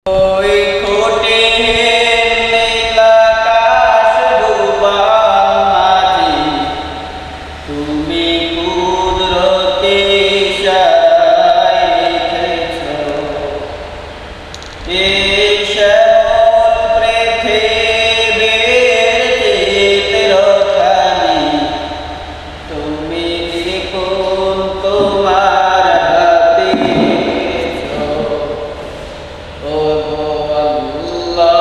ওই কোটে নীলাকাশ ডুবার মাঝি তুমি কুদরতে ইশারায় লিখেছো এই শ্যামল পৃথিবীর চিত্রখানি তুমি লিখন তোমার হাতে লিখেছো। ও গো আল্লাহ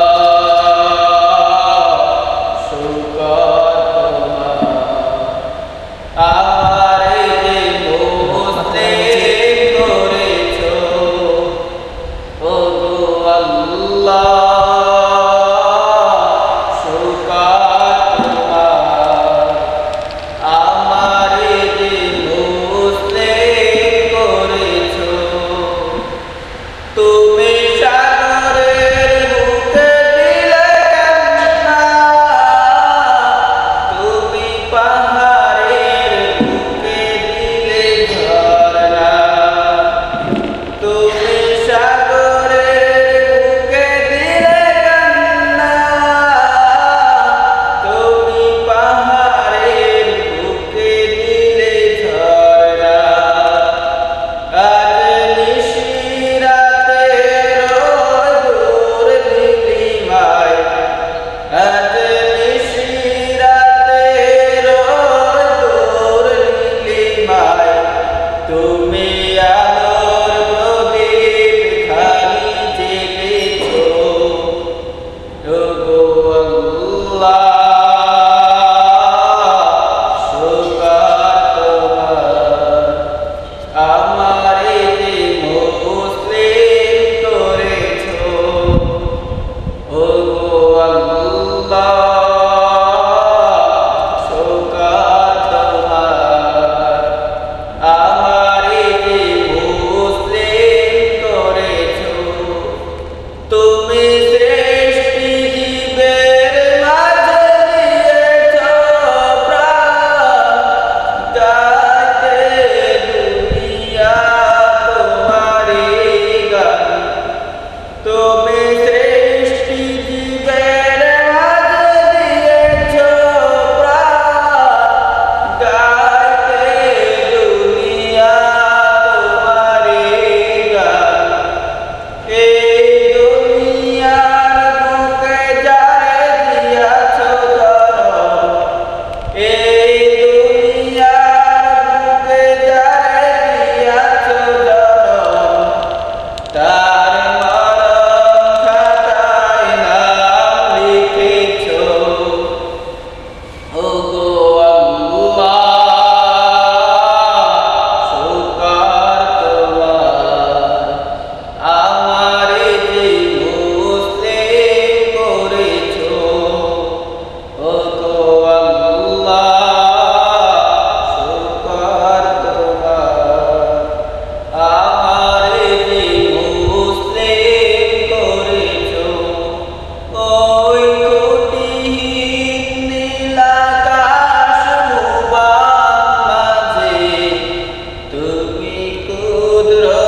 শুকর তোমার আমার যে মুসলিম করেছো। ও গো আল্লাহ শুকর তোমার আমার যে মুসলিম করেছো। তুমি সাগরের বুকে দিলে কান্না, তুমি পাহাড়ের বুকে দিলে ঝরনা। তুমি সাগরের বুকে দিলে কান্না, তুমি পাহাড়ের বুকে দিলে ঝরনা। আজ নিশিরাতে রোদ নীলিমায়, আজ নিশিরাতে রোদ নীলিমায় তুমি আলোর প্রদীপ খানি জেগেছো। ও গো আল্লাহ শুকর তোমার আমার যে মুসলিম করেছো। ও গো আল্লাহ শুকর তোমার আমার যে মুসলিম করেছো। তুমি সৃষ্টি জীবের মাঝে দিয়েছো প্রাণ, গাইতে দুনিয়া তোমারই গান। তুমি সৃষ্টি জীবের মাঝে দিয়েছো প্রাণ, গাইতে দুনিয়া তোমারই গান। এই দুনিয়ার বুকে যারে দিয়াছো জনম, এই দুনিয়ার বুকে যারে দিয়াছো জনম, তার মরণ খাতায় নাম লিখেছো। ও গো আল্লাহ শুকর তোমার আমার যে মুসলিম করেছো। ও গো আল্লাহ শুকর তোমার আমার যে মুসলিম করেছো। ওই কোটিহীন নীলাকাশ ডুবার মাঝে তুমি কুদরত